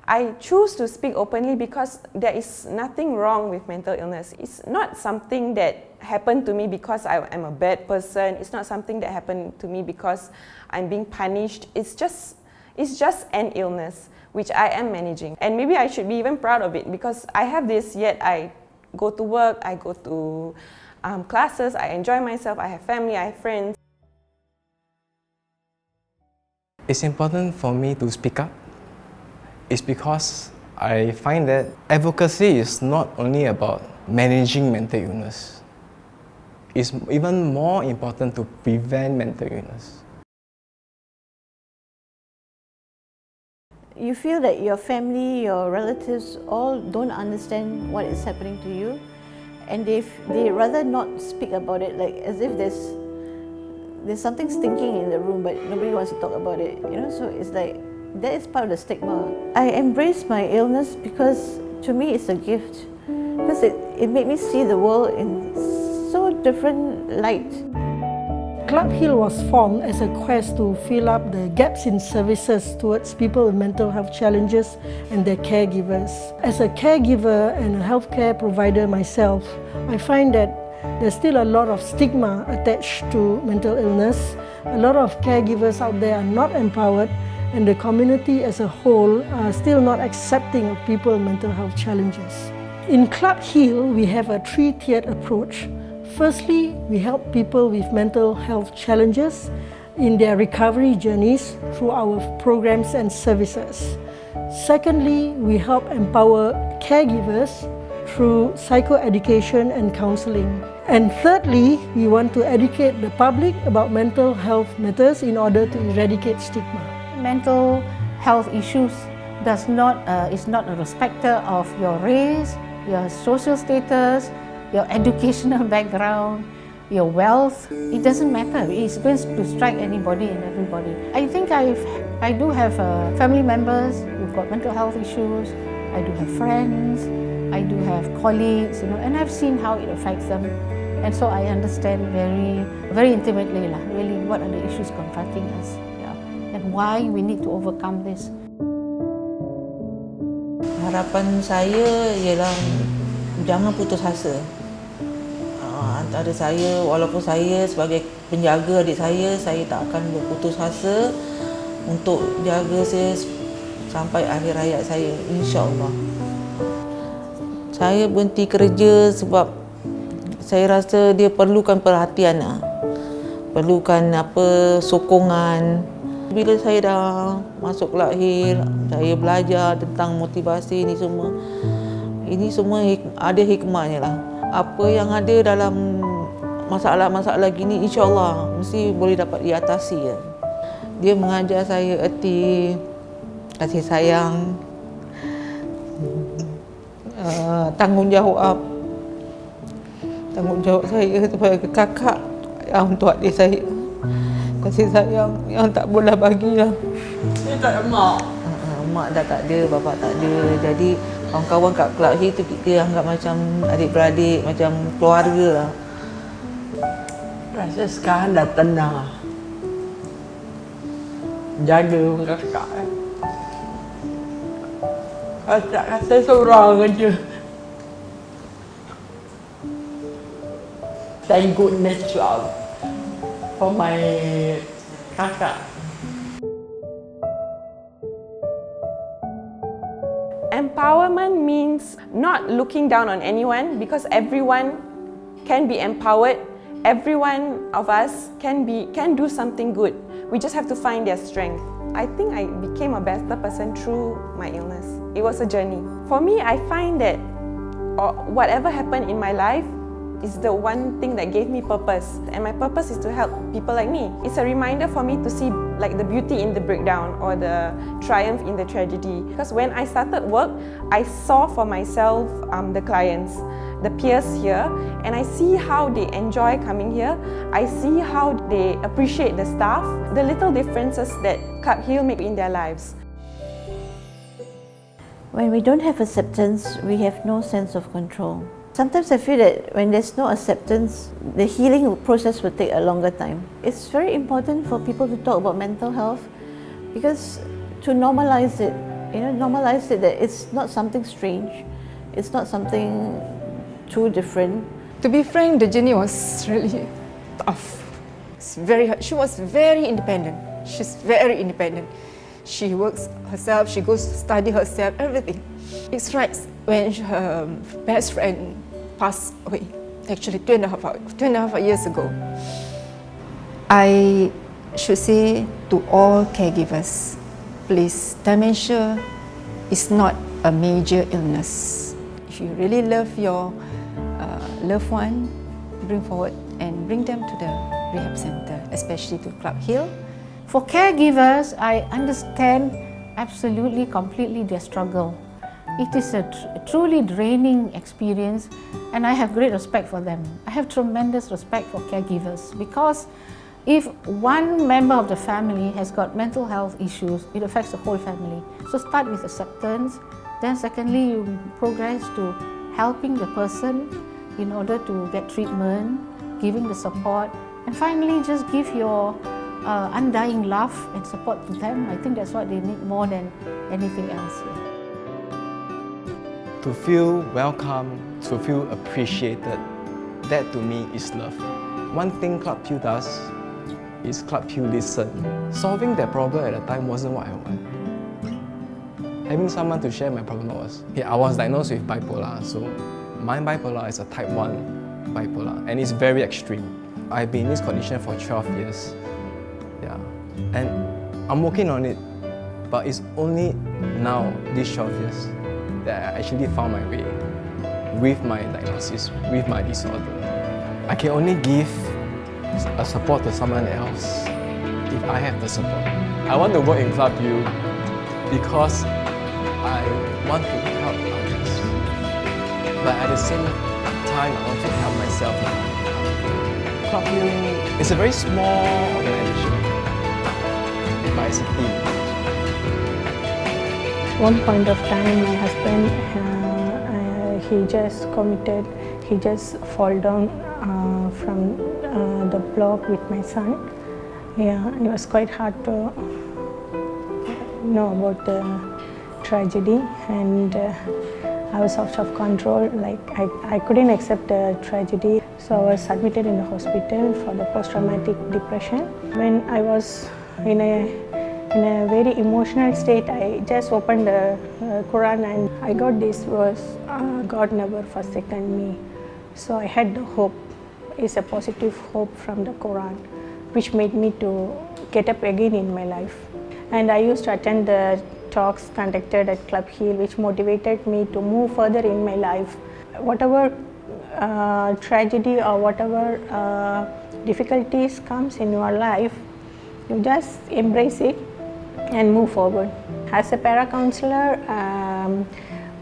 I choose to speak openly because there is nothing wrong with mental illness. It's not something that happened to me because I am a bad person. It's not something that happened to me because I'm being punished. It's just an illness which I am managing. And maybe I should be even proud of it because I have this, yet I go to work, I go to classes, I enjoy myself, I have family, I have friends. It's important for me to speak up. It's because I find that advocacy is not only about managing mental illness. It's even more important to prevent mental illness. You feel that your family, your relatives all don't understand what is happening to you, and they rather not speak about it, like as if there's something stinking in the room but nobody wants to talk about it, you know. So it's like that is part of the stigma. I embrace my illness because to me it's a gift, because it made me see the world in so different light. Club H.E.A.L was formed as a quest to fill up the gaps in services towards people with mental health challenges and their caregivers. As a caregiver and a healthcare provider myself, I find that there's still a lot of stigma attached to mental illness. A lot of caregivers out there are not empowered, and the community as a whole are still not accepting of people with mental health challenges. In Club H.E.A.L, we have a three-tiered approach. Firstly, we help people with mental health challenges in their recovery journeys through our programs and services. Secondly, we help empower caregivers through psychoeducation and counseling. And thirdly, we want to educate the public about mental health matters in order to eradicate stigma. Mental health issues is not a respecter of your race, your social status, your educational background, your wealth. It doesn't matter. It's going to strike anybody and everybody. I think I do have family members who've got mental health issues. I do have friends. I do have colleagues, you know, and I've seen how it affects them. And so I understand very intimately, really, what are the issues confronting us, and why we need to overcome this. Harapan saya ialah jangan putus asa. Antara saya, walaupun saya sebagai penjaga adik saya tak akan berputus asa untuk jaga saya sampai akhir hayat saya, insya-Allah. Saya berhenti kerja sebab saya rasa dia perlukan perhatian, perlukan sokongan. Bila saya dah masuk Club H.E.A.L, saya belajar tentang motivasi ini semua. Ini semua ada hikmahnya lah. Apa yang ada dalam masalah-masalah gini, insya-Allah mesti boleh dapat diatasi. Dia mengajar saya erti kasih sayang, tanggungjawab saya sebagai kakak untuk adik saya. Kasih sayang yang tak boleh bagilah. Dia tak ada mak. Mak dah tak ada, bapa tak ada. Jadi kawan-kawan kat Club H.E.A.L tu kita anggap macam adik-beradik, macam keluarga lah. Rasa sekarang dah tenang lah. Jaga kakak. Kalau tak kata seorang je. Thank goodness for my kakak. Empowerment means not looking down on anyone, because everyone can be empowered. Every one of us can do something good. We just have to find their strength. I think I became a better person through my illness. It was a journey. For me, I find that whatever happened in my life is the one thing that gave me purpose, and my purpose is to help people like me. It's a reminder for me to see like the beauty in the breakdown or the triumph in the tragedy. Because when I started work, I saw for myself the clients, the peers here, and I see how they enjoy coming here. I see how they appreciate the staff, the little differences that Club H.E.A.L make in their lives. When we don't have acceptance, we have no sense of control. Sometimes I feel that when there's no acceptance, the healing process will take a longer time. It's very important for people to talk about mental health, because to normalize it, normalize it, that it's not something strange, it's not something too different. To be frank, the journey was really tough. It's very hard. She was very independent. She's very independent. She works herself, she goes to study herself, everything. It's right when her best friend passed away, actually 2.5 years ago. I should say to all caregivers, please, dementia is not a major illness. If you really love your loved one, bring forward and bring them to the rehab center, especially to Club H.E.A.L. For caregivers, I understand absolutely, completely their struggle. It is a truly draining experience, and I have great respect for them. I have tremendous respect for caregivers because if one member of the family has got mental health issues, it affects the whole family. So start with acceptance, then secondly you progress to helping the person in order to get treatment, giving the support, and finally just give your undying love and support to them. I think that's what they need more than anything else. To feel welcome, to feel appreciated, that to me is love. One thing Club H.E.A.L does is Club H.E.A.L listen. Solving that problem at the time wasn't what I want. Having someone to share my problem was, I was diagnosed with bipolar, so my bipolar is a type 1 bipolar, and it's very extreme. I've been in this condition for 12 years. Yeah. And I'm working on it, but it's only now, these 12 years, that I actually found my way with my diagnosis, with my disorder. I can only give a support to someone else if I have the support. I want to work in Club H.E.A.L because I want to help others, but at the same time I want to help myself. Club H.E.A.L is a very small organization, but it's a team. One point of time, my husband, he just committed, he just fall down from the block with my son. Yeah, it was quite hard to know about the tragedy, and I was out of control. Like I couldn't accept the tragedy, so I was admitted in the hospital for the post-traumatic depression. When I was in a very emotional state, I just opened the Quran and I got this verse, God never forsaken me. So I had the hope, it's a positive hope from the Quran, which made me to get up again in my life. And I used to attend the talks conducted at Club H.E.A.L, which motivated me to move further in my life. Whatever tragedy or whatever difficulties comes in your life, you just embrace it and move forward. As a para-counselor,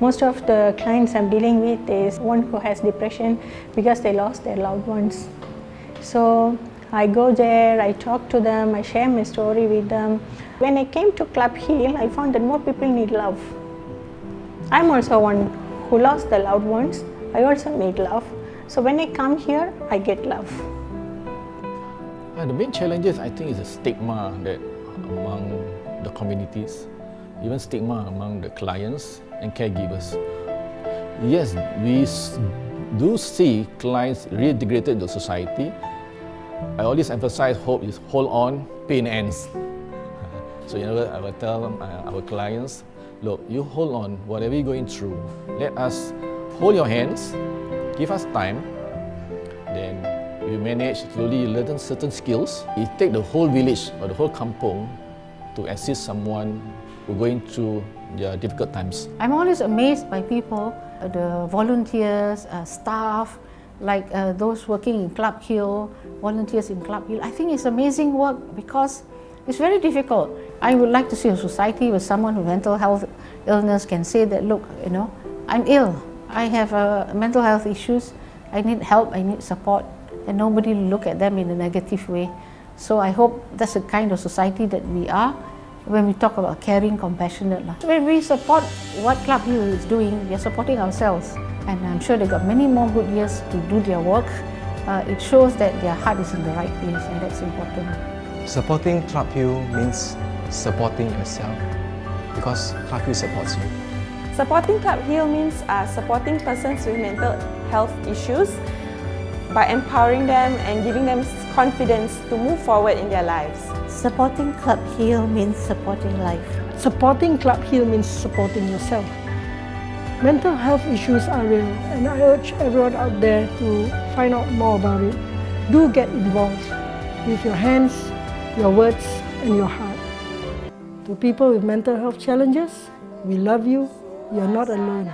most of the clients I'm dealing with is one who has depression because they lost their loved ones. So I go there, I talk to them, I share my story with them. When I came to Club H.E.A.L, I found that more people need love. I'm also one who lost their loved ones. I also need love. So when I come here, I get love. The main challenges, I think, is the stigma that among the communities, even stigma among the clients and caregivers. Yes, we do see clients reintegrated into society. I always emphasize hope is hold on, pain ends. So in other words, I will tell our clients, look, you hold on, whatever you're going through, let us hold your hands, give us time, then you manage, slowly learn certain skills. It takes the whole village or the whole kampung to assist someone who going through their difficult times. I'm always amazed by people, the volunteers, staff, like those working in Club H.E.A.L, volunteers in Club H.E.A.L. I think it's amazing work because it's very difficult. I would like to see a society where someone with mental health illness can say that, look, I'm ill, I have mental health issues, I need help, I need support, and nobody will look at them in a negative way. So I hope that's the kind of society that we are when we talk about caring, compassionate. When we support what Club H.E.A.L is doing, we are supporting ourselves. And I'm sure they've got many more good years to do their work. It shows that their heart is in the right place, and that's important. Supporting Club H.E.A.L means supporting yourself. because Club H.E.A.L supports you. Supporting Club H.E.A.L means supporting persons with mental health issues by empowering them and giving them confidence to move forward in their lives. Supporting Club H.E.A.L means supporting life. Supporting Club H.E.A.L means supporting yourself. Mental health issues are real, and I urge everyone out there to find out more about it. Do get involved with your hands, your words, and your heart. To people with mental health challenges, we love you. You're not alone.